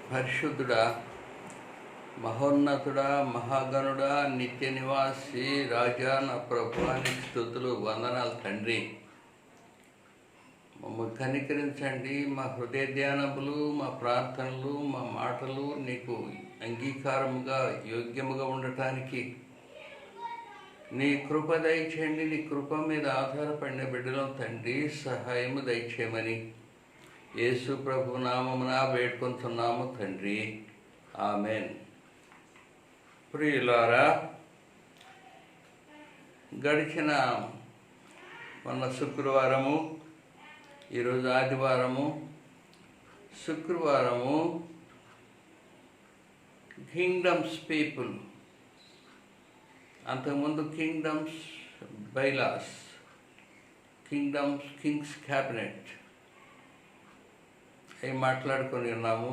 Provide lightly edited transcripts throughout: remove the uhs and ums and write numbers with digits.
పరిశుద్ధుడా, మహోన్నతుడా, మహాగణుడా, నిత్య నివాసి రాజా, నా ప్రభువానికి స్తుతులు, వందనాలు తండ్రి. మమ్మల్ని కనికరించండి. మా హృదయ ధ్యానములు, మా ప్రార్థనలు, మా మాటలు నీకు అంగీకారముగా యోగ్యముగా ఉండటానికి నీ కృప దయచేయండి. నీ కృప మీద ఆధారపడిన బిడ్డలను తండ్రి సహాయము దయచేయమని యేసు ప్రభు నామమున వేడుకొంటున్నాము తండ్రి. ఆమెన్. ప్రియులారా, గడిచిన మొన్న శుక్రవారము, ఈరోజు ఆదివారము. శుక్రవారము కింగ్డమ్స్ పీపుల్, అంతకుముందు కింగ్డమ్స్ బైలాస్, కింగ్స్ క్యాబినెట్ అవి మాట్లాడుకొని ఉన్నాము.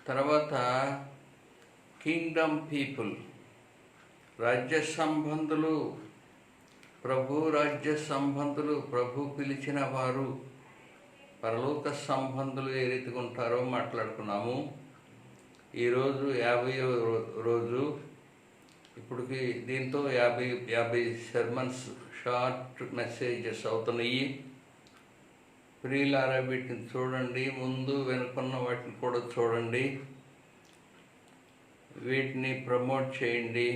తర్వాత కింగ్డమ్ పీపుల్, రాజ్య సంబంధులు, ప్రభు రాజ్య సంబంధులు, ప్రభు పిలిచిన వారు, పరలోక సంబంధులు ఏ రీతిగా ఉంటారో మాట్లాడుకున్నాము. ఈరోజు 50వ రోజు. ఇప్పటికి దీంతో 50 సెర్మన్స్, షార్ట్ మెసేజెస్ అవుతున్నాయి. ప్రియులారా, వీటిని చూడండి, ముందు వెనుకున్న వాటిని కూడా చూడండి, వీటిని ప్రమోట్ చేయండి.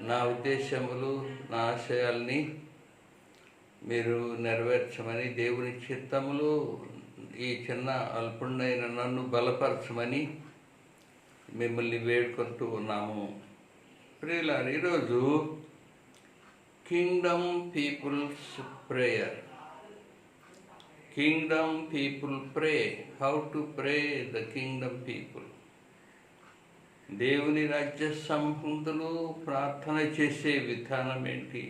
నా ఉద్దేశములు, నా ఆశయాల్ని మీరు నెరవేర్చమని, దేవుని చిత్తములు ఈ చిన్న అల్పుడైన నన్ను బలపరచమని మిమ్మల్ని వేడుకుంటూ ఉన్నాము. ప్రియులారా, ఈరోజు kingdom peoples prayer. Kingdom people pray. How to pray the kingdom people. దేవుని రాజ్య సంబంధులు ప్రార్థన చేసే విధానం ఏంటి?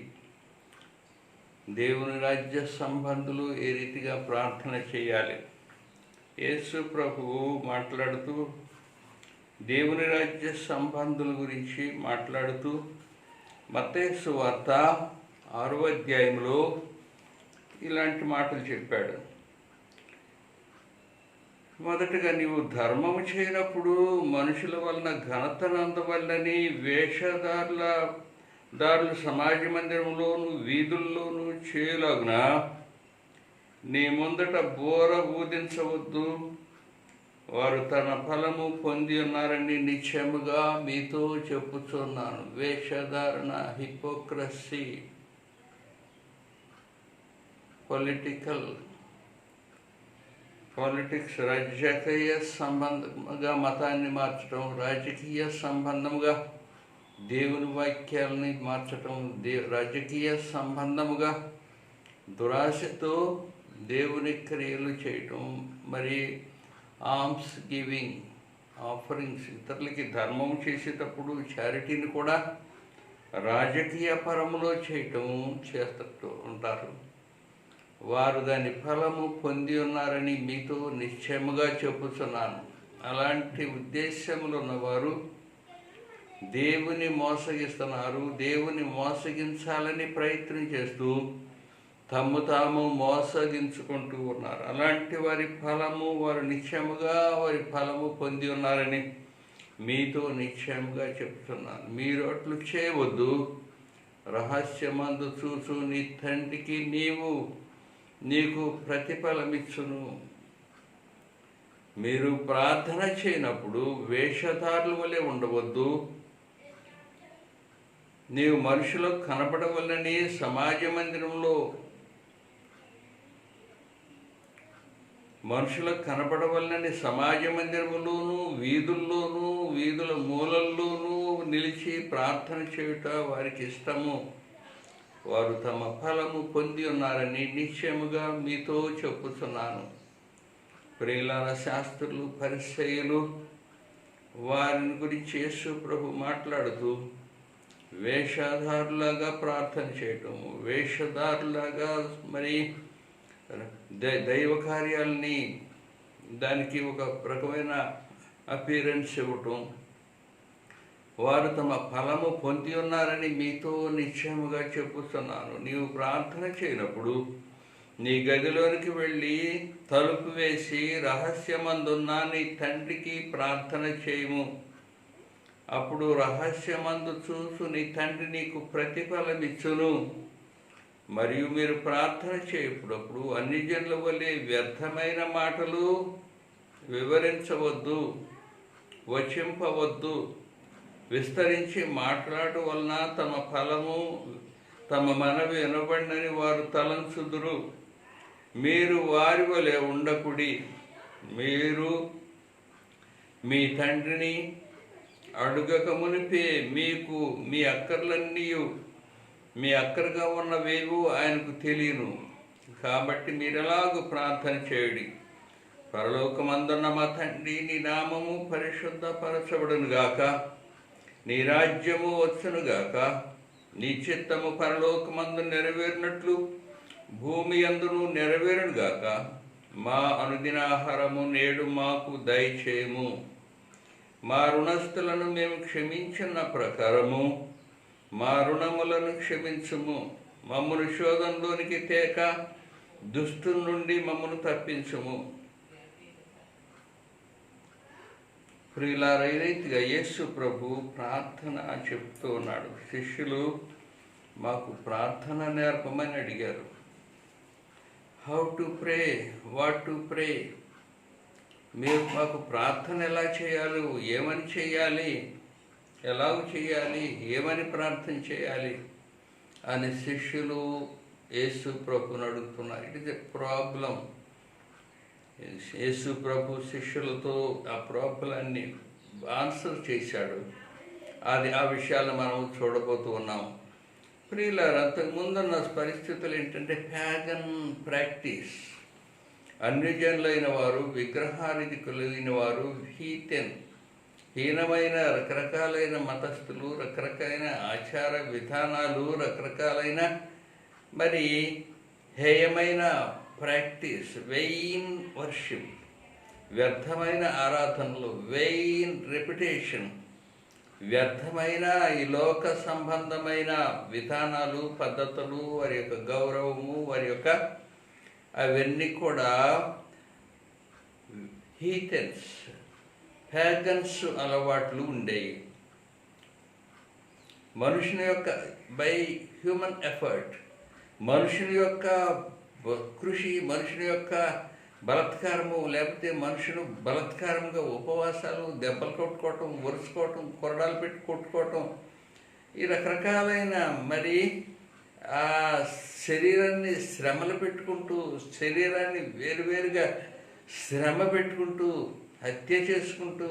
దేవుని రాజ్య సంబంధులు ఏ రీతిగా ప్రార్థన చేయాలి? యేసు ప్రభువు మాట్లాడుతూ దేవుని రాజ్య సంబంధుల గురించి మాట్లాడుతూ మత్తయి సువార్త 6వ అధ్యాయంలో ఇలాంటి మాటలు చెప్పాడు. మొదటగా, నీవు ధర్మము చేయనప్పుడు మనుషుల వలన ఘనతనందవల్లని వేషధారులు సమాజ మందిరంలోను వీధుల్లోనూ చేయలాగున నీ ముందట బోర ఊదించవద్దు. వారు తన ఫలము పొంది ఉన్నారని నిశ్చయముగా మీతో చెప్పుచున్నాను. వేషధారణ, హిపోక్రసీ, పాలిటిక్స్, రాజకీయ సంబంధంగా మతాన్ని మార్చడం, రాజకీయ సంబంధముగా దేవుని వాక్యాలని మార్చటం, రాజకీయ సంబంధముగా దురాశతో దేవుని క్రియలు చేయటం, మరి ఆర్మ్స్ గివింగ్, ఆఫరింగ్స్, ఇతరులకి ధర్మం చేసేటప్పుడు చారిటీని కూడా రాజకీయ పరములో చేస్తూ ఉంటారు. వారు దాని ఫలము పొంది ఉన్నారని మీతో నిశ్చయముగా చెప్పుచున్నాను. అలాంటి ఉద్దేశములు ఉన్నవారు దేవుని మోసగిస్తున్నారు. దేవుని మోసగించాలని ప్రయత్నం చేస్తూ తమ్ము తాము మోసగించుకుంటూ ఉన్నారు. అలాంటి వారి ఫలము వారి ఫలము పొంది ఉన్నారని మీతో నిశ్చయముగా చెప్తున్నాను. మీరు అట్లు చేయవద్దు. రహస్యమందు చూచు నీ తండ్రికి నీకు ప్రతిఫలమిచ్చును. మీరు ప్రార్థన చేయనప్పుడు వేషధారుల వలె ఉండవద్దు. నీవు మనుషులకు కనపడవలనని సమాజ మందిరంలో సమాజ మందిరములోను వీధుల్లోనూ వీధుల మూలల్లోనూ నిలిచి ప్రార్థన చేయుట వారికి ఇష్టము. వారు తమ ఫలము పొంది ఉన్నారని నిశ్చయముగా మీతో చెప్పుచున్నాను. ప్రియులారా, శాస్త్రులు, పరిసయ్యులు వారిని గురించి యేసు ప్రభు మాట్లాడుతూ వేషధారులాగా ప్రార్థన చేయటం, వేషధారులాగా మరి దైవ కార్యాలని దానికి ఒక రకమైన అపీరెన్స్ ఇవ్వటం, వారు తమ ఫలము పొంది ఉన్నారని మీతో నిశ్చయముగా చెప్పుతున్నాను. నీవు ప్రార్థన చేయనప్పుడు నీ గదిలోనికి వెళ్ళి తలుపు వేసి రహస్యమందున్న నీ తండ్రికి ప్రార్థన చేయము. అప్పుడు రహస్యమందు చూసు నీ తండ్రి నీకు ప్రతిఫలమిచ్చును. మరియు మీరు ప్రార్థన చేయప్పుడు అన్ని జనుల వలె వ్యర్థమైన మాటలు వివరించవద్దు, వచింపవద్దు. విస్తరించి మాట్లాడు వలన తమ మనవి వినబడినని వారు తలంచుదురు. మీరు వారి వలె ఉండకుడి. మీరు మీ తండ్రిని అడుగక మునిపే మీకు మీ అక్కరగా ఉన్నవేవో ఆయనకు తెలియను. కాబట్టి మీరెలాగూ ప్రార్థన చేయుడి. పరలోకమందున్న మా తండ్రి, నీ నామము పరిశుద్ధపరచబడునుగాక, నీ రాజ్యము వచ్చునుగాక, నీ చిత్తము పరలోకమందు నెరవేరినట్లు భూమి అందును నెరవేరునుగాక. మా అనుదిన ఆహారము నేడు మాకు దయచేయము. మా రుణస్థులను మేము క్షమించిన ప్రకారము మా రుణములను క్షమించుము. మమ్మను శోధనలోనికి తేక దుష్టుల నుండి మమ్మను తప్పించుము. ప్రియులారా, రీతిగా యేసు ప్రభు ప్రార్థన చెప్తూ ఉన్నాడు. శిష్యులు మాకు ప్రార్థన నేర్పమని అడిగారు. How to pray, what to pray. మీరు మాకు ప్రార్థన ఎలా చేయాలి, ఏమని చేయాలి, ఎలాగ చేయాలి, ఏమని ప్రార్థన చేయాలి అని శిష్యులు యేసు ప్రభుని అడుగుతున్నారు. It is a problem. Yesu ప్రభు శిష్యులతో ఆ ప్రాబ్లాన్ని ఆన్సర్ చేశాడు. ఆ విషయాలు మనం చూడబోతూ ఉన్నాం. ప్రియులారా, అంతకుముందున్న పరిస్థితులు ఏంటంటే ప్యాగన్ ప్రాక్టీస్. అన్యజనులైన వారు, విగ్రహారాధికులైన వారు, హీనమైన రకరకాలైన మతస్థులు, రకరకాలైన ఆచార విధానాలు, రకరకాలైన మరి హేయమైన ప్రాక్టీస్, వెయిన్ వర్షిప్, వ్యర్థమైన ఆరాధనలు, వెయిన్ రెప్యుటేషన్, వ్యర్థమైన ఈ లోక సంబంధమైన విధానాలు, పద్ధతులు, వారి యొక్క గౌరవము, వారి యొక్క అవన్నీ కూడా హీథెన్స్, ప్యాగన్స్ అలవాట్లు ఉండేవి. మనుషుని యొక్క బై హ్యూమన్ ఎఫర్ట్, మనుషుని యొక్క కృషి, మనుషుని యొక్క బలత్కారము, లేకపోతే మనుషులు బలత్కారంగా ఉపవాసాలు, దెబ్బలు కొట్టుకోవటం, ఒరుసుకోవటం, కొరడాలు పెట్టి కొట్టుకోవటం, ఈ రకరకాలైన మరి ఆ శరీరాన్ని శ్రమలు పెట్టుకుంటూ, శరీరాన్ని వేరువేరుగా శ్రమ పెట్టుకుంటూ, హత్య చేసుకుంటూ,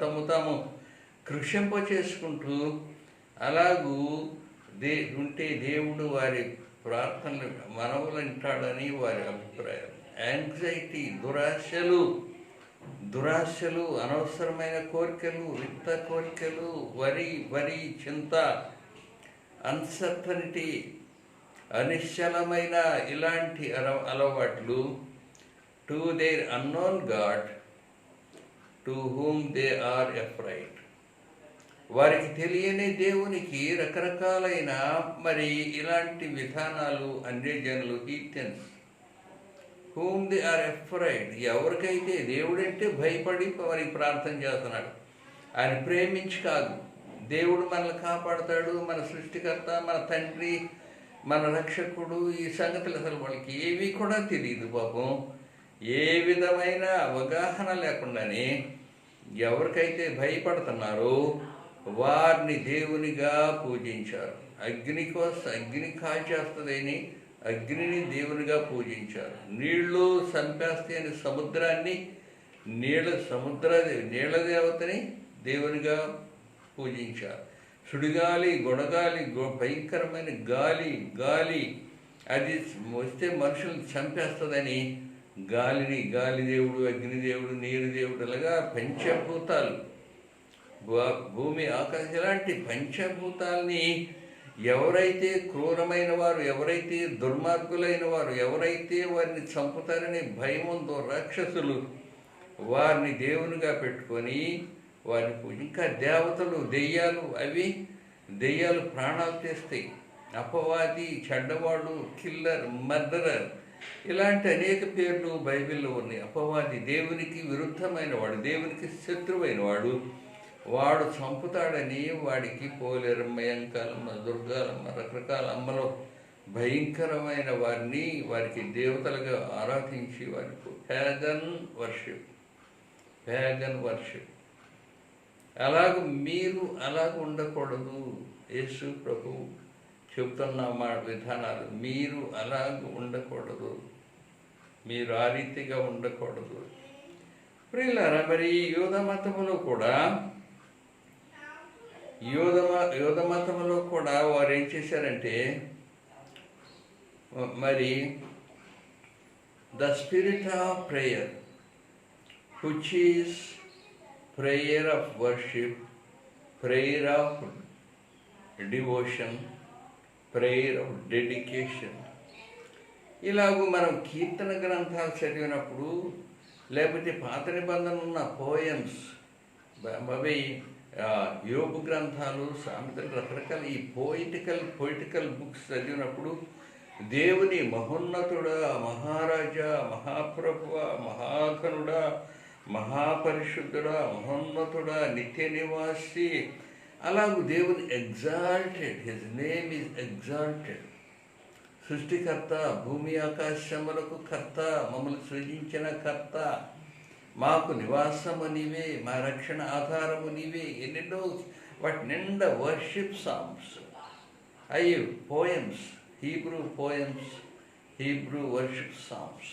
తమ తాము కృషింప చేసుకుంటూ అలాగూ ఉంటే దేవుడు వారి ప్రార్థనలు మనవులు వింటాడని వారి అభిప్రాయం. యాంగ్జైటీ, దురాశలు, అనవసరమైన కోరికలు, రిక్త కోరికలు, వరి చింత, అన్సర్టనిటీ, అనిశ్చలమైన ఇలాంటి అలవాట్లు to their unknown god to whom they are afraid. వారికి తెలియని దేవునికి రకరకాలైన మరి ఇలాంటి విధానాలు అన్యజనులు, heathens, whom they are afraid. ఎవరికైతే దేవుడంటే భయపడి వారికి ప్రార్థన చేస్తున్నాడు, ఆయన ప్రేమించి కాదు. దేవుడు మనల్ని కాపాడతాడు, మన సృష్టికర్త, మన తండ్రి, మన రక్షకుడు, ఈ సంగతులు అసలు వాళ్ళకి ఏవి కూడా తెలియదు. పాపం ఏ విధమైన అవగాహన లేకుండానే ఎవరికైతే భయపడుతున్నారో వారిని దేవునిగా పూజించారు. అగ్ని కాల్చేస్తుందని అగ్నిని దేవునిగా పూజించారు. నీళ్లు సంపేస్తే అని సముద్రాన్ని, నీళ్ల దేవతని దేవునిగా పూజించారు. సుడిగాలి, గొడగాలి, భయంకరమైన గాలి అది వస్తే మనుషులను చంపేస్తుందని గాలి దేవుడు, అగ్నిదేవుడు, నీరు దేవుడు, అలాగా పంచభూతాలు, భూమి, ఆకాశం, ఇలాంటి పంచభూతాల్ని ఎవరైతే క్రూరమైన వారు, ఎవరైతే దుర్మార్గులైన వారు, ఎవరైతే వారిని చంపుతారని భయం ఉందో రాక్షసులు, వారిని దేవునిగా పెట్టుకొని వారిని ఇంకా దేవతలు, దెయ్యాలు ప్రాణాలు తీస్తాయి. అపవాది, చెడ్డవాడు, కిల్లర్, మర్డరర్, ఇలాంటి అనేక పేర్లు బైబిల్లో ఉన్నాయి. అపవాది దేవునికి విరుద్ధమైన వాడు, దేవునికి శత్రువైన వాడు. వాడు చంపుతాడని వాడికి పోలేరమ్మ, ఎంకాలమ్మ, దుర్గాలమ్మ, రకరకాల అమ్మలో భయంకరమైన వారిని వారికి దేవతలుగా ఆరాధించి వారికి ప్యాగన్ వర్షిప్. అలాగ మీరు అలాగ ఉండకూడదు. యేసు ప్రభు చెప్తున్న మా విధానాలు, మీరు అలాగ ఉండకూడదు, మీరు ఆ రీతిగా ఉండకూడదు. ప్రియులారా, మరి యూద మతములో కూడా వారు ఏం చేశారంటే, మరి the spirit of prayer, which is prayer of worship, prayer of devotion, prayer of dedication. ఇలాగూ మనం కీర్తన గ్రంథాలు చదివినప్పుడు, లేకపోతే పాత నిబంధన ఉన్న పోయమ్స్, అవి యోబు గ్రంథాలు, సామెతలు, రకరకాల ఈ పొయిటికల్ బుక్స్ చదివినప్పుడు దేవుని మహోన్నతుడా, మహారాజా, మహాప్రభువ, మహాఘనుడా, మహాపరిశుద్ధుడా, మహోన్నతుడా, నిత్య నివాసి, అలాగూ దేవుని exalted, his name is exalted. సృష్టికర్త, భూమి ఆకాశములకు కర్త, మమ్మల్ని సృజించిన కర్త, మాకు నివాసము నీవే, మా రక్షణ ఆధారము నీవే. ఎన్నెన్నో వాటి నిండా వర్షిప్ సాంగ్స్, అవి పోయమ్స్, హీబ్రూ వర్షిప్ సాంగ్స్.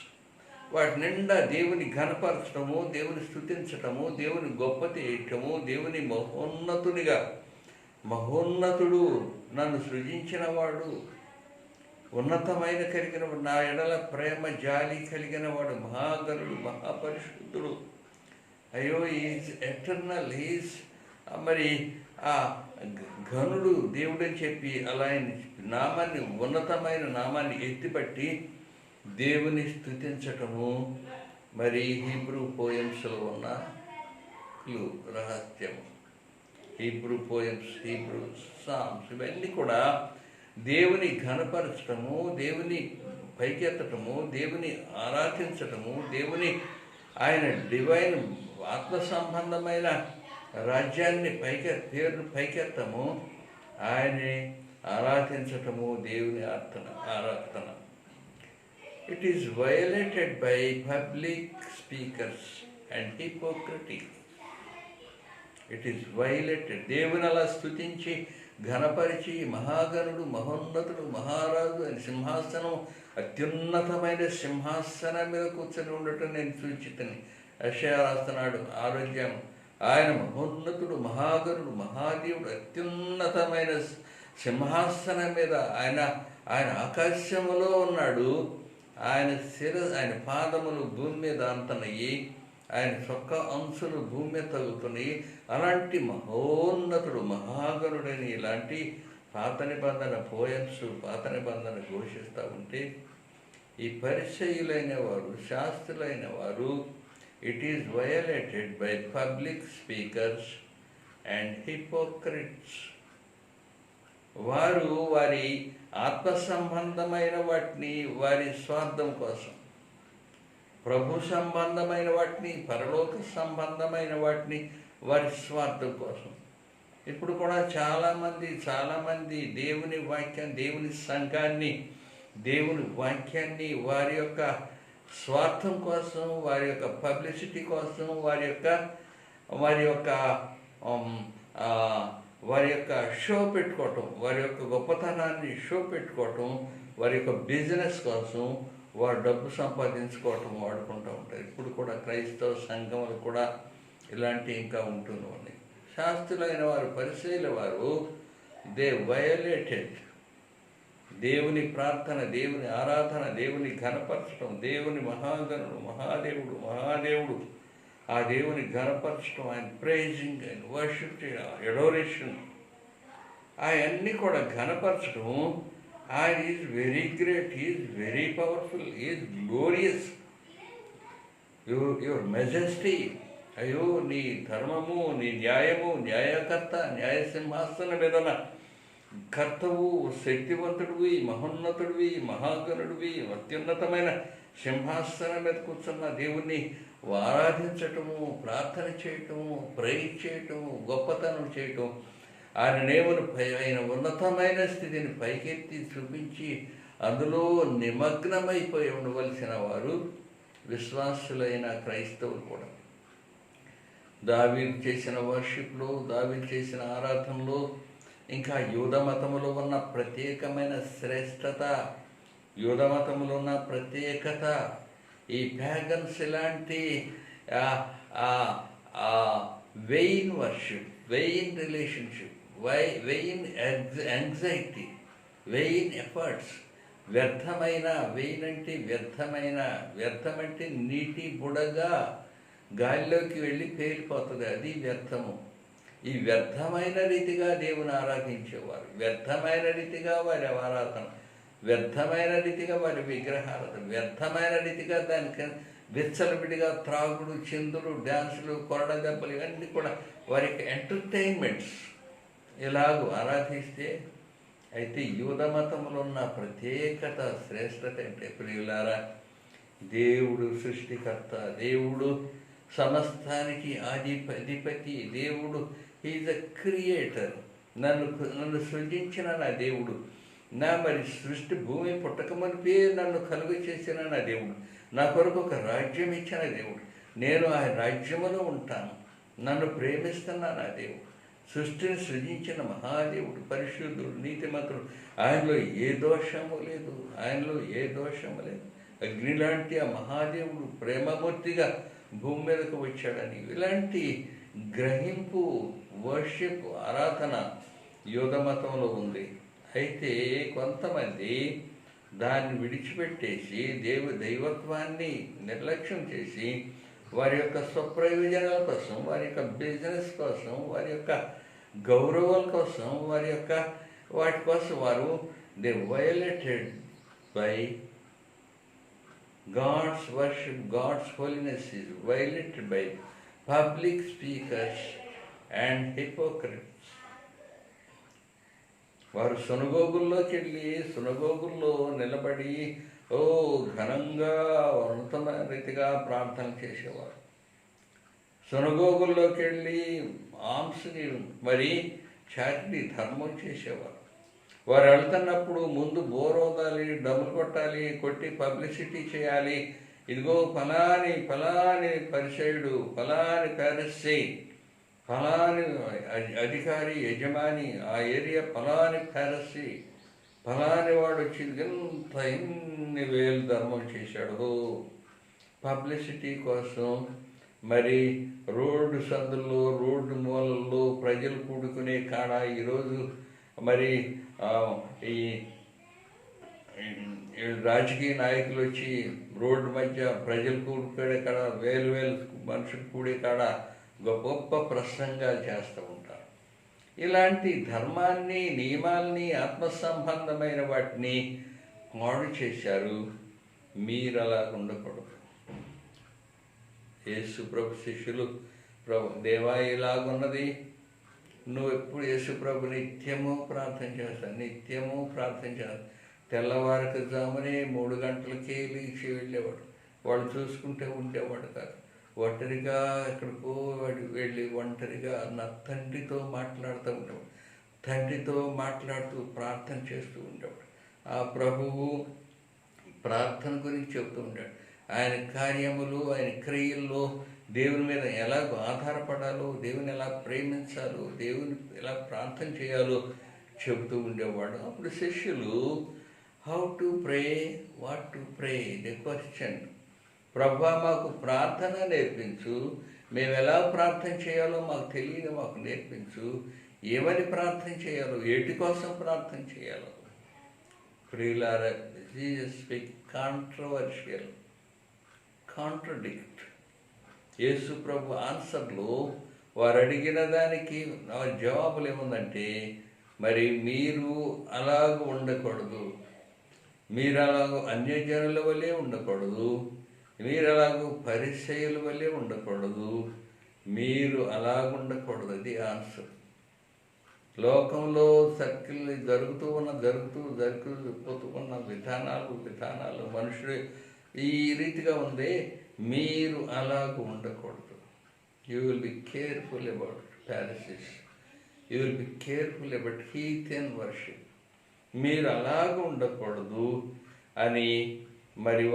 వాటి నిండా దేవుని ఘనపరచటము, దేవుని స్తుతించటము, దేవుని గొప్ప చేయటము, దేవుని మహోన్నతుడు, నన్ను సృజించిన వాడు, ఉన్నతమైన కలిగిన వాడు, నా ఎడల ప్రేమ జాలి కలిగిన వాడు, మహాగణుడు, మహాపరిశుద్ధుడు, అయ్యో ఈజ్ ఎటర్నల్, ఈజ్ మరి ఆ ఘనుడు దేవుడు అని చెప్పి అలా నామాన్ని, ఉన్నతమైన నామాన్ని ఎత్తిపట్టి దేవుని స్తుతించటము, మరి హీబ్రూ పోయమ్స్లో ఉన్న రహస్యము. హీబ్రూ పోయమ్స్, హీబ్రూ సాంగ్స్, ఇవన్నీ కూడా దేవుని ఘనపరచటము, దేవుని పైకెత్తటము, దేవుని ఆరాధించటము, దేవుని ఆయన డివైన్ ఆత్మ సంబంధమైన రాజ్యాన్ని పైకెత్తము, ఆయన్ని ఆరాధించటము, దేవుని ఆరాధన. It is violated by public speakers and hypocrisy. It is violated. దేవుని అలా స్తుతించి ఘనపరిచి మహాగణుడు, మహోన్నతుడు, మహారాజు అని సింహాసనం, అత్యున్నతమైన సింహాసనం మీద కూర్చొని ఉండటం నేను సూచితని యెషయా రాస్తున్నాడు. ఆరోగ్యం, ఆయన మహోన్నతుడు, మహాగణుడు, మహాదేవుడు, అత్యున్నతమైన సింహాసనం మీద ఆయన ఆకాశములో ఉన్నాడు. ఆయన పాదములు భూమి మీద అంతనయ్యి, ఆయన చొక్క అంశులు భూమి మీద తగులుతున్నాయి. అలాంటి మహోన్నతుడు, మహాగణుడని ఇలాంటి పాత నిబంధన పోయమ్స్, పాత నిబంధన ఘోషిస్తూ ఉంటే, ఈ పరిచయులైన వారు, శాస్త్రులైన వారు, it is violated by public speakers and hypocrites. వారు వారి ఆత్మ సంబంధమైన వాటిని వారి స్వార్థం కోసం, ప్రభు సంబంధమైన వాటిని, పరలోక సంబంధమైన వాటిని వారి స్వార్థం కోసం. ఇప్పుడు కూడా చాలామంది దేవుని వాక్యాన్ని, దేవుని సంఘాన్ని, దేవుని వాక్యాన్ని వారి యొక్క స్వార్థం కోసం, వారి యొక్క పబ్లిసిటీ కోసం, వారి యొక్క షో పెట్టుకోవటం, వారి యొక్క గొప్పతనాన్ని షో పెట్టుకోవటం, వారి యొక్క బిజినెస్ కోసం వారు డబ్బు సంపాదించుకోవటం వాడుకుంటూ ఉంటారు. ఇప్పుడు కూడా క్రైస్తవ సంఘములు కూడా ఇలాంటి ఇంకా ఉంటున్నాయి. శాస్త్రులైన వారు, పరిచయుల వారు, దే వయలేటెడ్ దేవుని ప్రార్థన, దేవుని ఆరాధన, దేవుని ఘనపరచడం, దేవుని మహాగణుడు, మహాదేవుడు, ఆ దేవుని ఘనపరచడం, ఆయన ప్రైజింగ్, ఆయన వర్షిప్, ఎడోరేషన్, అవన్నీ కూడా ఘనపరచడం. ఆయన is very great, is very powerful, is glorious, your majesty. అయ్యో నీ ధర్మము, నీ న్యాయము, న్యాయకర్త, న్యాయ సింహాసనం మీదన కర్తవు, శక్తివంతుడివి, మహోన్నతుడివి, మహాగణుడివి, అత్యున్నతమైన సింహాసనం మీద కూర్చున్న దేవుణ్ణి ఆరాధించటము, ప్రార్థన చేయటము, ప్రేయర్ చేయటము, గొప్పతనం చేయటం, ఆయన నేమును ఆయన ఉన్నతమైన స్థితిని పైకెత్తి చూపించి అందులో నిమగ్నమైపోయి ఉండవలసిన వారు విశ్వాసులైన క్రైస్తవులు కూడా. దావీదు చేసిన వర్షిప్లో, దావీదు చేసిన ఆరాధనలో, ఇంకా యూద మతములో ఉన్న ప్రత్యేకమైన శ్రేష్టత, యూద మతములో ఉన్న ప్రత్యేకత, ఈ ప్యాగన్స్ ఇలాంటి vain worship, vain relationship, vain anxiety, vain efforts, వ్యర్థమైన, వెయిన్ అంటే వ్యర్థమైన, వ్యర్థమంటే నీటి బుడగా గాలిలోకి వెళ్ళి పేలిపోతుంది, అది వ్యర్థము. ఈ వ్యర్థమైన రీతిగా దేవుని ఆరాధించేవారు, వ్యర్థమైన రీతిగా వారి ఆరాధన, వ్యర్థమైన రీతిగా వారి విగ్రహారాధన, వ్యర్థమైన రీతిగా దానికి విచ్చలవిడిగా త్రాగుడు, చిందులు, డ్యాన్సులు, కొరడ దెబ్బలు, ఇవన్నీ కూడా వారికి ఎంటర్టైన్మెంట్స్ ఇలాగూ ఆరాధిస్తే. అయితే యూద మతంలో ఉన్న ప్రత్యేకత, శ్రేష్టత అంటే ప్రియులారా, దేవుడు సృష్టికర్త, దేవుడు సమస్తానికి అధిపతి, దేవుడు ఈజ్ అ క్రియేటర్. నన్ను సృజించిన నా దేవుడు, మరి సృష్టి భూమి పుట్టకమునిపే నన్ను కలుగు చేసిన నా దేవుడు, నా కొరకు ఒక రాజ్యం ఇచ్చిన దేవుడు, నేను ఆ రాజ్యములో ఉంటాను, నన్ను ప్రేమిస్తున్న నా దేవుడు, సృష్టిని సృజించిన మహాదేవుడు, పరిశుద్ధుడు, నీతిమంతుడు, ఆయనలో ఏ దోషము లేదు, ఆయనలో ఏ దోషము లేదు. అగ్ని లాంటి ఆ మహాదేవుడు ప్రేమమూర్తిగా భూమి మీదకు వచ్చాడని ఇలాంటి గ్రహింపు, వర్షిప్, ఆరాధన యూద మతంలో ఉంది. అయితే కొంతమంది దాన్ని విడిచిపెట్టేసి దైవత్వాన్ని నిర్లక్ష్యం చేసి వారి యొక్క స్వప్రయోజనాల కోసం, వారి యొక్క బిజినెస్ కోసం, వారి యొక్క గౌరవాల కోసం, వాటి కోసం వారు they violated by God's worship, God's holiness is violated by public speakers and hypocrites. వారు సునగోగుల్లోకి వెళ్ళి సునగోగుల్లో నిలబడి ఘనంగా ఉన్నతమైన రీతిగా ప్రార్థన చేసేవారు. సునగోగుల్లోకి వెళ్ళి ఆంస్ని మరి చారిటీ ధర్మం చేసేవారు. వారు వెళ్తున్నప్పుడు ముందు బోరోదాలి, డబ్బులు కొట్టాలి, కొట్టి పబ్లిసిటీ చేయాలి. ఇదిగో ఫలాని పరిచయుడు, ఫలాని ఫారిసీ, ఫలాని అధికారి, యజమాని, ఆ ఏరియా ఫలాని ఫారిసీ, ఫలాని వాడు వచ్చి ఇన్ని వేలు ధర్మం చేశాడు. పబ్లిసిటీ కోసం మరి రోడ్డు సందుల్లో, రోడ్డు మూలల్లో ప్రజలు కూడుకునే కాడ ఈరోజు మరి ఈ రాజకీయ నాయకులు వచ్చి రోడ్డు మధ్య ప్రజలు కూడుకునే కాడ, వేలు మనుషులు కూడే కాడ గొప్ప ప్రసంగాలు చేస్తూ ఉంటారు. ఇలాంటి ధర్మాన్ని, నియమాల్ని, ఆత్మసంబంధమైన వాటిని పాడు చేశారు. మీరు అలా ఉండకూడదు. యేసు ప్రభు శిష్యులు, దేవా ఇలాగున్నది, నువ్వు ఎప్పుడు యేసు ప్రభు నిత్యము ప్రార్థన చేస్తావు. తెల్లవారికి జామునే 3 గంటలకే లేచి వెళ్ళేవాడు. వాళ్ళు చూసుకుంటే ఉండేవాడు కాదు. ఒంటరిగా ఎక్కడికో వెళ్ళి ఒంటరిగా నా తండ్రితో మాట్లాడుతూ ఉండేవాడు. తండ్రితో మాట్లాడుతూ ప్రార్థన చేస్తూ ఉండేవాడు. ఆ ప్రభువు ప్రార్థన గురించి చెబుతూ ఉండాడు. ఆయన కార్యములు, ఆయన క్రియల్లో దేవుని మీద ఎలా ఆధారపడాలో, దేవుని ఎలా ప్రేమించాలో, దేవుని ఎలా ప్రార్థన చేయాలో చెబుతూ ఉండేవాడు. అప్పుడు శిష్యులు how to pray, what to pray, the question. ప్రభువా మాకు ప్రార్థన నేర్పించు, మేము ఎలా ప్రార్థన చేయాలో మాకు తెలియదు, మాకు నేర్పించు, ఏమని ప్రార్థన చేయాలో, ఏటి కోసం ప్రార్థన చేయాలో. ప్రియులారా, జీసస్ స్పీక్ కాంట్రవర్షియల్, కాంట్రడిక్ట్. యేసు ప్రభు ఆన్సర్లో వారు అడిగిన దానికి జవాబులు ఏముందంటే, మరి మీరు అలాగ ఉండకూడదు, మీరు అలాగూ అన్యజనుల వల్లే ఉండకూడదు, మీరు అలాగూ పరిచయుల వల్లే ఉండకూడదు, మీరు అలాగుండకూడదు. అది ఆన్సర్. లోకంలో సర్కిల్ జరుగుతూ ఉన్న విధానాలు మనుషులు ఈ రీతిగా ఉంది. మీరు అలాగ ఉండకూడదు. You will be careful about Pharisees, you will be careful about heathen worship. మీరు అలాగ ఉండకూడదు అని మరి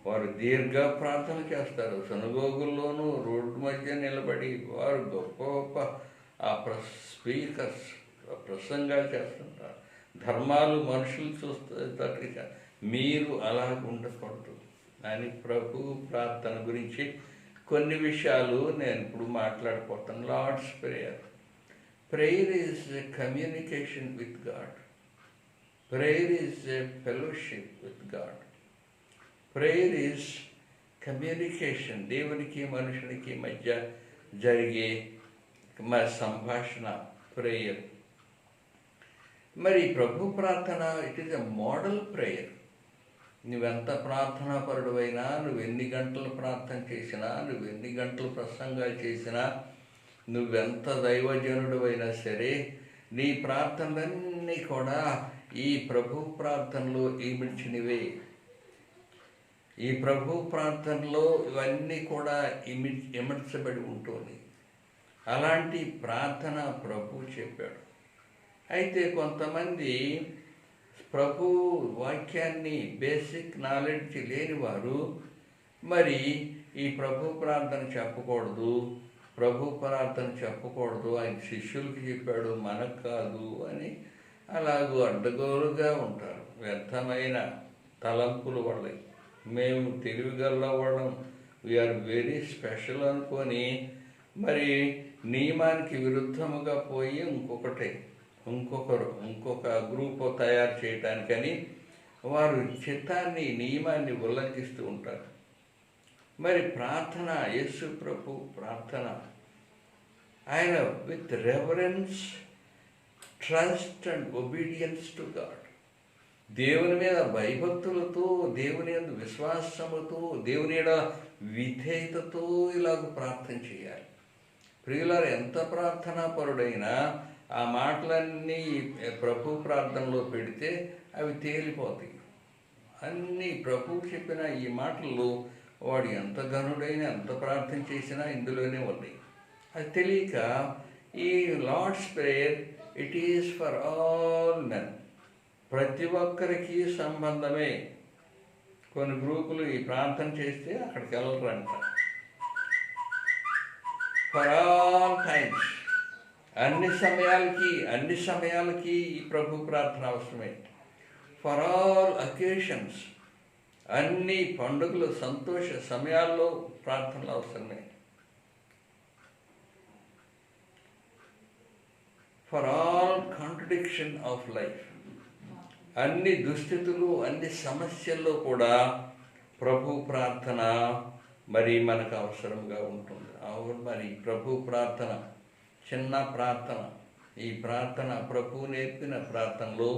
వారు దీర్ఘ ప్రార్థన చేస్తారు. సనగోగుల్లోనూ రోడ్డు మధ్య నిలబడి వారు గొప్ప స్పీకర్స్ ప్రసంగాలు చేస్తుంటారు. ధర్మాలు మనుషులు చూస్తే మీరు అలాగ ఉండకూడదు అని ప్రభు ప్రార్థన గురించి కొన్ని విషయాలు నేను ఇప్పుడు మాట్లాడిపోతాను. Lord's prayer. Prayer is a communication with God. Prayer is a fellowship with God. Prayer is communication. దేవునికి మనుషునికి మధ్య జరిగే సంభాషణ ప్రేయర్. మరి ప్రభు ప్రార్థన it is a model prayer. నువ్వెంత ప్రార్థనాపరుడువైనా, నువ్వు ఎన్ని గంటలు ప్రార్థన చేసినా, నువ్వు ఎన్ని గంటలు ప్రసంగాలు చేసినా, నువ్వెంత దైవజనుడు అయినా సరే, నీ ప్రార్థనలన్నీ కూడా ఈ ప్రభు ప్రార్థనలో ఇమిడ్చినవే. ఈ ప్రభు ప్రార్థనలో ఇవన్నీ కూడా ఇమర్చబడి ఉంటుంది. అలాంటి ప్రార్థన ప్రభు చెప్పాడు. అయితే కొంతమంది ప్రభు వాక్యాన్ని బేసిక్ నాలెడ్జ్ లేనివారు మరి ఈ ప్రభు ప్రార్థన చెప్పకూడదు, ఆయన శిష్యులకి చెప్పాడు, మనకు కాదు అని అలాగూ అడ్డగోలుగా ఉంటారు. వ్యర్థమైన తలంపులు వాళ్ళకి. మేము తెలివిగల వాళ్ళం, వీఆర్ వెరీ స్పెషల్ అనుకొని మరి నియమానికి విరుద్ధముగా పోయి ఇంకొక గ్రూప్ తయారు చేయటానికని వారు నియమాన్ని ఉల్లంఘిస్తూ ఉంటారు. మరి ప్రార్థన, యేసు ప్రభు ప్రార్థన, ఆయన with reverence, trust and obedience to God, దేవుని మీద భయభక్తులతో, దేవుని యందు విశ్వాసముతో, దేవుని మీద విధేయతతో ఇలాగ ప్రార్థన చేయాలి. ప్రియులారు, ఎంత ప్రార్థనాపరుడైనా ఆ మాటలన్నీ ప్రభు ప్రార్థనలో పెడితే అవి తేలిపోతాయి. అన్నీ ప్రభు చెప్పిన ఈ మాటల్లో వాడు ఎంత ఘనుడైనా, ఎంత ప్రార్థన చేసినా ఇందులోనే ఉన్నాయి. అది తెలియక ఈ Lord's prayer it is for all men, ప్రతి ఒక్కరికి సంబంధమే. కొన్ని గ్రూపులు ఈ ప్రార్థన చేస్తే అక్కడికి వెళ్ళరంట. ఫర్ ఆల్ టైమ్స్, అన్ని సమయాలకి ఈ ప్రభు ప్రార్థన అవసరమే. ఫర్ ఆల్ అకేషన్స్, అన్ని పండుగలు, సంతోష సమయాల్లో ప్రార్థనలు అవసరమే. For all contradiction of life, అన్ని దుస్థితులు, అన్ని సమస్యల్లో కూడా ప్రభు ప్రార్థన మరి మనకు అవసరంగా ఉంటుంది. మరి ప్రభు ప్రార్థన చిన్న ప్రార్థన. ఈ ప్రార్థన ప్రభు నేర్పిన ప్రార్థనలో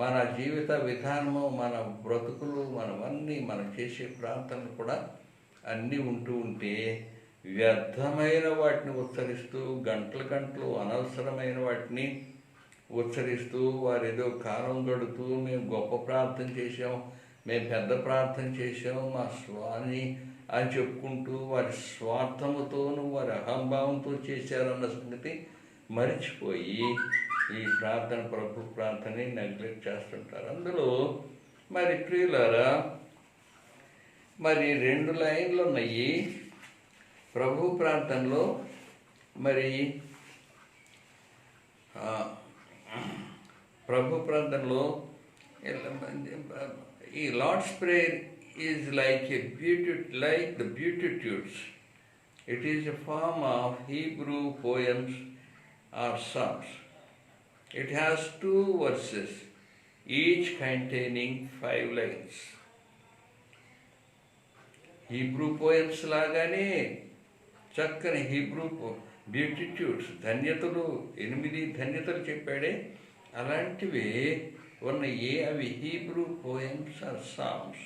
మన జీవిత విధానము, మన బ్రతుకులు, మనం చేసే ప్రార్థనలు కూడా అన్నీ ఉంటే వ్యర్థమైన వాటిని ఉచ్చరిస్తూ, గంటలు అనవసరమైన వాటిని ఉచ్చరిస్తూ, వారు ఏదో కాలం గడుతూ మేము గొప్ప ప్రార్థన చేసాం, మేము పెద్ద ప్రార్థన చేసాం మా స్వామి అని చెప్పుకుంటూ వారి స్వార్థముతోనూ వారి అహంభావంతో చేశారన్న సంగతి మరిచిపోయి ఈ ప్రభు ప్రార్థనని నెగ్లెక్ట్ చేస్తుంటారు. అందులో మరి ప్రియులారా, మరి 2 లైన్లు ఉన్నాయి ప్రభు ప్రార్థనలో. మరి ప్రభు ప్రార్థనలో ఈ Lord's prayer is like the Beatitudes. It is a form of Hebrew poems or psalms. It has 2 verses, each containing 5 lines. Hebrew poems లాగానే చక్కని హీబ్రూ బ్యూటిట్యూడ్స్, ధన్యతలు, 8 ధన్యతలు చెప్పాడే, అలాంటివి ఉన్నాయి. అవి హీబ్రూ పోయమ్స్ ఆర్ సామ్స్.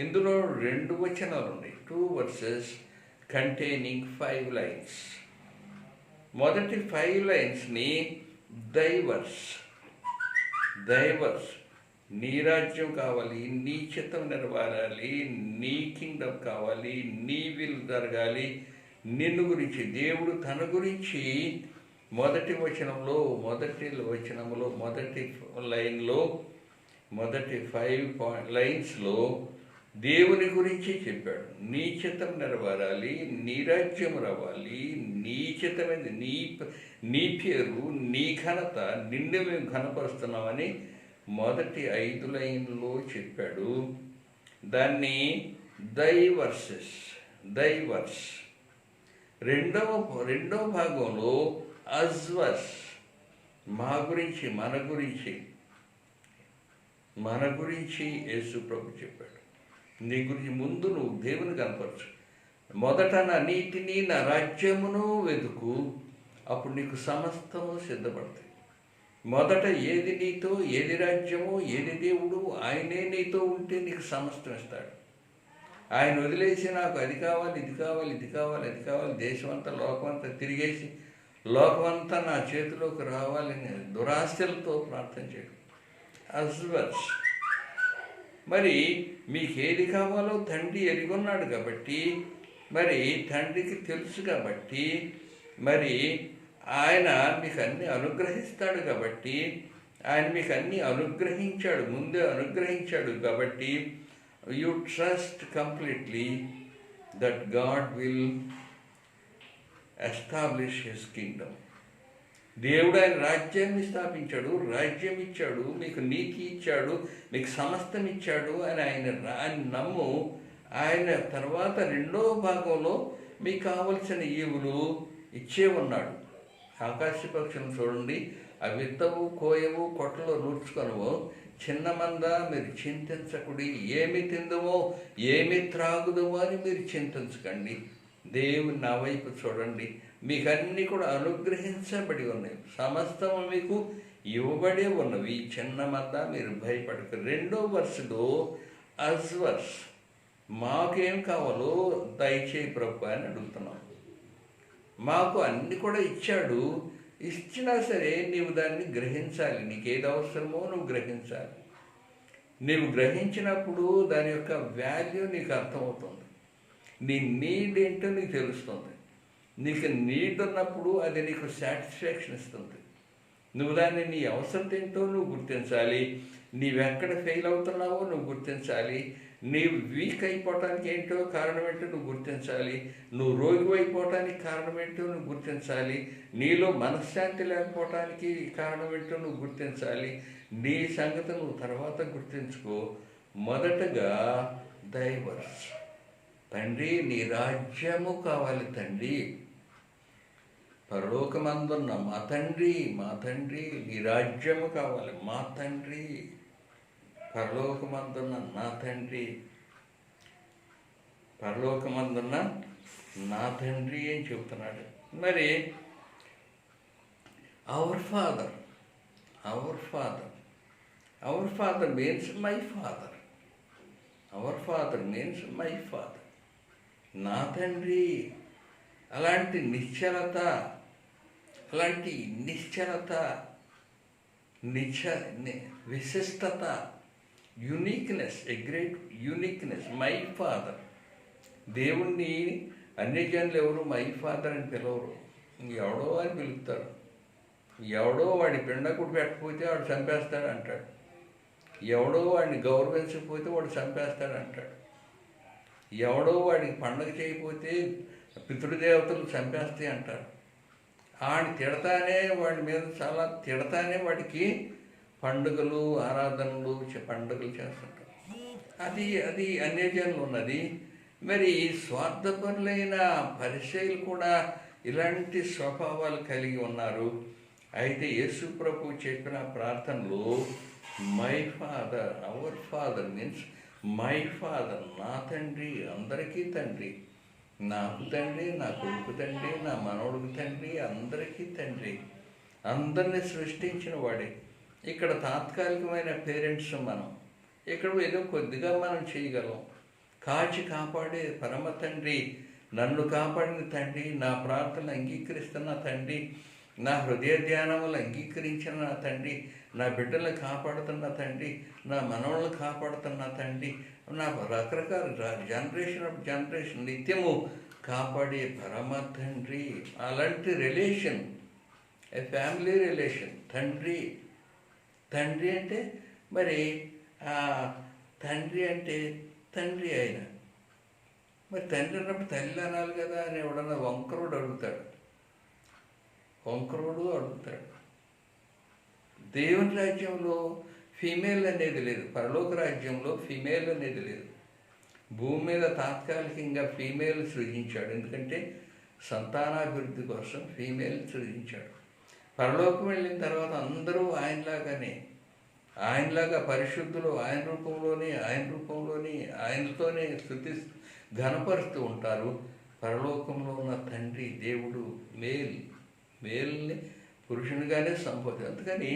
ఇందులో 2 వచనాలు ఉన్నాయి, 2 verses containing 5 lines. మొదటి 5 లైన్స్ని divorce. నీ రాజ్యం కావాలి, నీ చిత్తం నెరవేరాలి, నీ కింగ్డమ్ కావాలి, నీ విల్ జరగాలి. నిన్ను గురించి దేవుడు తన గురించి మొదటి వచనంలో మొదటి లైన్లో మొదటి 5 లైన్స్లో దేవుని గురించి చెప్పాడు. నీ చిత్తం నెరవేరాలి, నీ రాజ్యం రావాలి, నీ చిత్తమైంది, నీ పేరు, నీ ఘనత, నిన్ను మేము ఘనపరుస్తున్నామని మొదటి 5 లైన్లో చెప్పాడు. దాన్ని డైవర్స్. రెండవ భాగంలో అజ్వర్స్, మన గురించి యేసు ప్రభు చెప్పాడు. నీ గురించి ముందు నువ్వు దేవుని కనపరచు. మొదట నా నీతిని, నా రాజ్యమును వెతుకు, అప్పుడు నీకు సమస్తము సిద్ధపడతాయి. మొదట ఏది నీతో, ఏది రాజ్యము, ఏది దేవుడు, ఆయనే నీతో ఉంటే నీకు సమస్తం ఇస్తాడు. ఆయన వదిలేసి నాకు అది కావాలి, ఇది కావాలి, ఇది కావాలి, అది కావాలి, దేశమంతా లోకమంతా తిరిగేసి లోకమంతా నా చేతిలోకి రావాలని దురాశలతో ప్రార్థన చేయడం అజ్వర్స్. మరి మీకు ఏది కావాలో తండ్రి ఎరిగొన్నాడు కాబట్టి, మరి తండ్రికి తెలుసు కాబట్టి, మరి ఆయన మీకు అన్నీ అనుగ్రహిస్తాడు కాబట్టి, ఆయన మీకు అన్నీ అనుగ్రహించాడు, ముందే అనుగ్రహించాడు కాబట్టి you trust completely that God will establish his Kingdom. దేవుడు ఆయన రాజ్యాన్ని స్థాపించాడు, రాజ్యం ఇచ్చాడు, మీకు నీతి ఇచ్చాడు, మీకు సమస్తం ఇచ్చాడు అని ఆయన నమ్ము. ఆయన తర్వాత రెండో భాగంలో మీకు కావలసిన ఈవులు ఇచ్చే ఉన్నాడు. ఆకాశ పక్షులను చూడండి, అవి విత్తవు, కోయవు, కొట్టలో నూర్చుకొనవు. చిన్న మంద, మీరు చింతించకుడి, ఏమి తిందుమో ఏమి త్రాగుదమో అని మీరు చింతించకండి. దేవుని నా వైపు చూడండి, మీకు అన్నీ కూడా అనుగ్రహించబడి ఉన్నాయి, సమస్తము మీకు ఇవ్వబడే ఉన్నవి. చిన్న మంద, మీరు భయపడక. రెండో వర్షలో అజ్వర్స్, మాకేం కావాలో దయచేయి ప్రభు అని అడుగుతున్నాం. మాకు అన్ని కూడా ఇచ్చాడు, ఇచ్చినా సరే నీవు దాన్ని గ్రహించాలి. నీకు ఏది అవసరమో నువ్వు గ్రహించాలి. నీవు గ్రహించినప్పుడు దాని యొక్క వాల్యూ నీకు అర్థమవుతుంది. నీ నీడ్ ఏంటో నీకు తెలుస్తుంది. నీకు నీడ్ ఉన్నప్పుడు అది నీకు సాటిస్ఫాక్షన్ ఇస్తుంది. నువ్వు దాన్ని నీ అవసరం ఏంటో నువ్వు గుర్తించాలి. నీవెక్కడ ఫెయిల్ అవుతున్నావో నువ్వు గుర్తించాలి. నీవు వీక్ అయిపోవటానికి ఏంటో కారణం ఏంటో నువ్వు గుర్తించాలి. నువ్వు రోగి అయిపోవటానికి కారణం ఏంటో నువ్వు గుర్తించాలి. నీలో మనశ్శాంతి లేకపోవటానికి కారణం ఏంటో నువ్వు గుర్తించాలి. నీ సంగతి నువ్వు తర్వాత గుర్తించుకో. మొదటగా డైవర్స్. తండ్రి, నీ రాజ్యము కావాలి తండ్రి. పరలోకమందున్న మా తండ్రి, నీ రాజ్యము కావాలి మా తండ్రి. పరలోకమందున్న నా తండ్రి, పరలోకమందున్న నా తండ్రి అని చెబుతున్నాడు. మరి our father means my father. Our father means my father, నా తండ్రి. అలాంటి నిశ్చలత, విశిష్టత, uniqueness, a great uniqueness. My father. దేవుణ్ణి అన్ని జనులు ఎవరు మై ఫాదర్ అని పిలవరు, ఎవడో అని పిలుస్తారు. ఎవడో వాడి పిండకుడు పెట్టకపోతే వాడు చంపేస్తాడు అంటాడు. ఎవడో వాడిని గౌరవించకపోతే వాడు చంపేస్తాడు అంటాడు. ఎవడో వాడికి పండగ చేయకపోతే పితృదేవతలు చంపేస్తాయి అంటారు. వాడిని తిడతానే, వాడి మీద చాలా తిడతానే వాడికి పండుగలు, ఆరాధనలు, పండుగలు చేస్తుంటారు. అది అన్యజనులు ఉన్నది. మరి స్వార్థపరులైన పరిచయులు కూడా ఇలాంటి స్వభావాలు కలిగి ఉన్నారు. అయితే యేసు ప్రభు చెప్పిన ప్రార్థనలో my father, our father means my father, నా తండ్రి, అందరికీ తండ్రి. నాకు తండ్రి, నా కొడుకు తండ్రి, నా మనవడికి తండ్రి, అందరికీ తండ్రి. అందరినీ సృష్టించిన వాడే. ఇక్కడ తాత్కాలికమైన పేరెంట్స్ మనం. ఇక్కడ ఏదో కొద్దిగా మనం చేయగలం. కాచి కాపాడే పరమ తండ్రి నన్ను కాపాడిన తండ్రి, నా ప్రార్థన అంగీకరిస్తున్న తండ్రి, నా హృదయ ధ్యానములు అంగీకరించిన నా తండ్రి, నా బిడ్డలను కాపాడుతున్న తండ్రి, నా మనవలను కాపాడుతున్న తండ్రి, నా రకరకాల జనరేషన్ నిత్యము కాపాడే పరమ తండ్రి. అలాంటి రిలేషన్, ఏ ఫ్యామిలీ రిలేషన్. తండ్రి అంటే మరి తండ్రి అంటే తండ్రి ఆయన. మరి తండ్రి అన్నప్పుడు తల్లి అనాలి కదా అని ఎవడన్నా వంకరుడు అడుగుతాడు. దేవుని రాజ్యంలో ఫీమేల్ అనేది లేదు, పరలోక రాజ్యంలో ఫీమేల్ అనేది లేదు. భూమి మీద తాత్కాలికంగా ఫీమేల్ సృజించాడు, ఎందుకంటే సంతానాభివృద్ధి కోసం ఫీమేల్ సృజించాడు. పరలోకం వెళ్ళిన తర్వాత అందరూ ఆయనలాగా పరిశుద్ధులు ఆయన రూపంలోని ఆయనతోనే ఘనపరుస్తూ ఉంటారు. పరలోకంలో ఉన్న తండ్రి దేవుడు మేల్ని పురుషునిగానే సంబోధి. అందుకని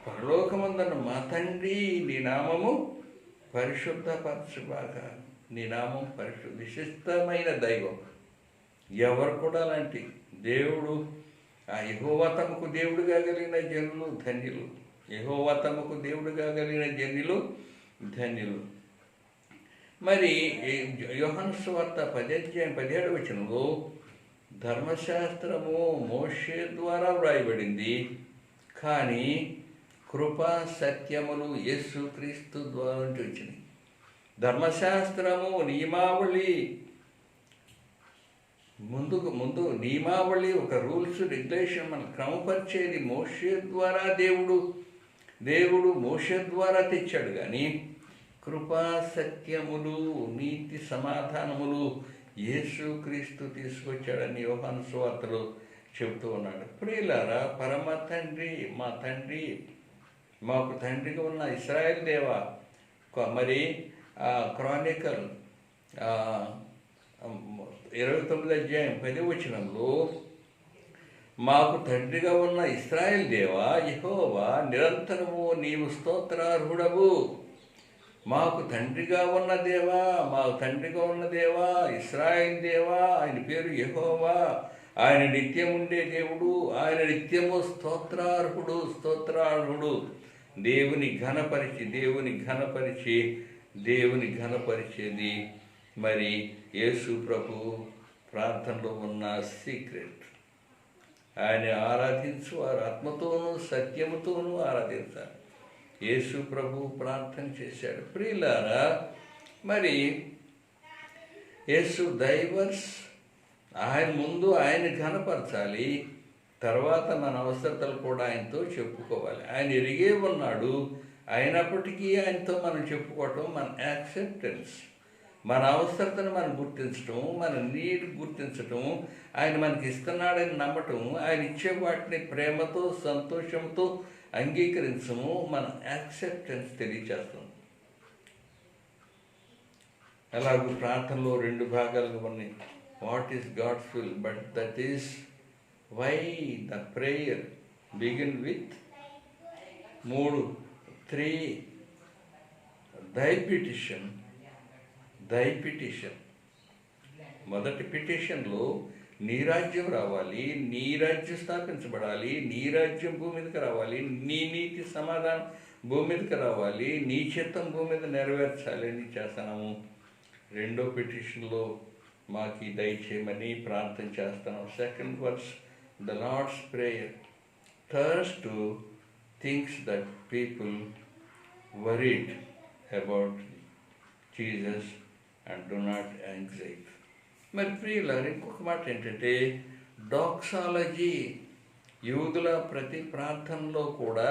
పరలోకమందున్న మా తండ్రి నీ నామము పరిశుద్ధపరచుబాగా. నీ నామం విశిష్టమైన దైవం. ఎవరు కూడా అలాంటి దేవుడు యెహోవా తమకు దేవుడుగా కలిగిన జనులు ధన్యులు. యెహోవా తమకు దేవుడుగా కలిగిన జనులు ధన్యులు. మరి యోహాను సువార్త 10:17 ధర్మశాస్త్రము మోషే ద్వారా వ్రాయబడింది, కానీ కృపా సత్యములు యేసుక్రీస్తు ద్వారా వచ్చినాయి. ధర్మశాస్త్రము నియమావళి ముందు నియమావళి, ఒక రూల్స్ రెగ్యులేషన్ మనం క్రమపరిచేది మోషే ద్వారా. దేవుడు మోషే ద్వారా తెచ్చాడు, కానీ కృపా సత్యములు నీతి సమాధానములు యేసుక్రీస్తు తీసుకొచ్చాడని యోహాను సువార్తలో చెబుతూ ఉన్నాడు. ప్రియులారా, పరమ తండ్రి, మా తండ్రి, మాకు తండ్రిగా ఉన్న ఇశ్రాయేల్ దేవా. మరి క్రానికల్ 29:10 మాకు తండ్రిగా ఉన్న ఇశ్రాయేల్ దేవా యెహోవా, నిరంతరము నీవు స్తోత్రార్హుడవు. మాకు తండ్రిగా ఉన్న దేవా ఇశ్రాయేల్ దేవా, ఆయన పేరు యెహోవా, ఆయన నిత్యం ఉండే దేవుడు, ఆయన నిత్యము స్తోత్రార్హుడు. దేవుని ఘనపరిచేది మరి యేసు ప్రభు ప్రార్థనలో ఉన్న సీక్రెట్. ఆయన ఆరాధించువారు ఆత్మతోనూ సత్యముతోనూ ఆరాధించాలి. యేసు ప్రభు ప్రార్థన చేశాడు. ప్రియులారా, మరి యేసు డైవర్స్ ఆయన ముందు ఆయన ఘనపరచాలి, తర్వాత మన అవసరతలు కూడా ఆయనతో చెప్పుకోవాలి. ఆయన ఎరిగే ఉన్నాడు, అయినప్పటికీ ఆయనతో మనం చెప్పుకోవటం మన యాక్సెప్టెన్స్. మన అవసరతను మనం గుర్తించటం, మన నీడ్ గుర్తించటం, ఆయన మనకి ఇస్తున్నాడని నమ్మటం, ఆయన ఇచ్చే వాటిని ప్రేమతో సంతోషంతో అంగీకరించము మన యాక్సెప్టెన్స్ తెలియచేస్తుంది. అలాగే ప్రార్థనలో 2 భాగాలుగా ఉన్నాయి. What is God's will, but that is why the prayer begin with 3 thy petition. మొదటి పిటిషన్లో నీ రాజ్యం రావాలి, నీ రాజ్యం స్థాపించబడాలి, నీ రాజ్యం భూమి మీదకి రావాలి, నీ నీతి సమాధానం భూమి మీదకి రావాలి, నీ చిత్తం భూమి మీద నెరవేర్చాలి అని చేస్తున్నాము. 2వ పిటిషన్లో మాకు దయచేయమని ప్రార్థన చేస్తున్నాం. 2nd verse, the Lord's Prayer turns to things that people worried about Jesus and do not anxiety. మరి ప్రియులారు, ఇంకొక మాట ఏంటంటే డాక్సాలజీ. యూదుల ప్రతి ప్రార్థనలో కూడా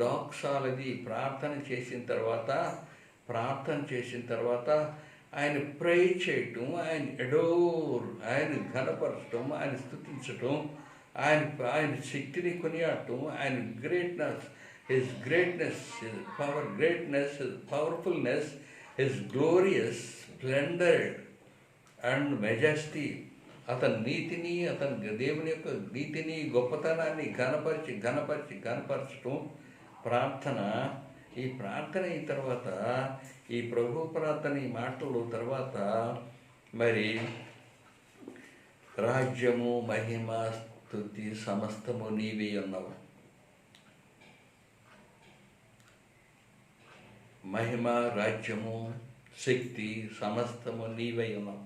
డాక్సాలజీ, ప్రార్థన చేసిన తర్వాత ఆయన ప్రే చేయటం, ఆయన ఆయన ఘనపరచడం, ఆయన స్తుతించటం, ఆయన శక్తిని కొనియాడటం, ఆయన his greatness, his powerfulness, his glorious splendour and majesty, అతని దేవుని యొక్క నీతిని, గొప్పతనాన్ని ఘనపరచటం ప్రార్థన. ఈ ప్రార్థన అయిన తర్వాత, ఈ ప్రభు ప్రార్థన, ఈ మాటలు తర్వాత మరి రాజ్యము, మహిమ, స్తుతి సమస్తము నీవే ఉన్నావు. మహిమ, రాజ్యము, శక్తి సమస్తము నీవై ఉన్నావు.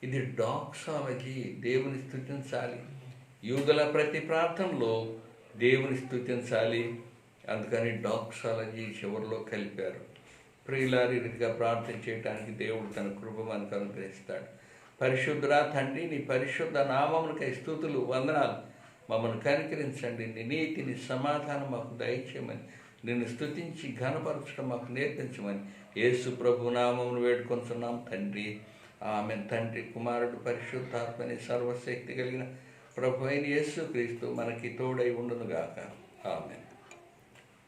ఇది డాక్సాలజీ. దేవుని స్తుతించాలి. యూదుల ప్రతి ప్రార్థనలో దేవుని స్తుతించాలి. అందుకని డాక్సాలజీ చివరిలో కలిపారు. ప్రియులారి రీతిగా ప్రార్థన చేయడానికి దేవుడు తన కృప మనకు అనుగ్రహిస్తాడు. పరిశుద్ధుడా తండ్రి, నీ పరిశుద్ధ నామమునకై స్తుతులు, వందనాలు. మమ్మల్ని కనికరించండి. నీ నీతిని, సమాధానం మాకు దయచేయమని, నిన్ను స్తుతించి ఘనపరచడం మాకు నేర్పించమని యేసు ప్రభు నామమును వేడుకొంచున్నాం తండ్రి. ఆమెన్. తండ్రి, కుమారుడు, పరిశుద్ధాత్మని సర్వశక్తి కలిగిన ప్రభు అయిన యేసు క్రీస్తు మనకి తోడై ఉండునుగాక. ఆమెన్.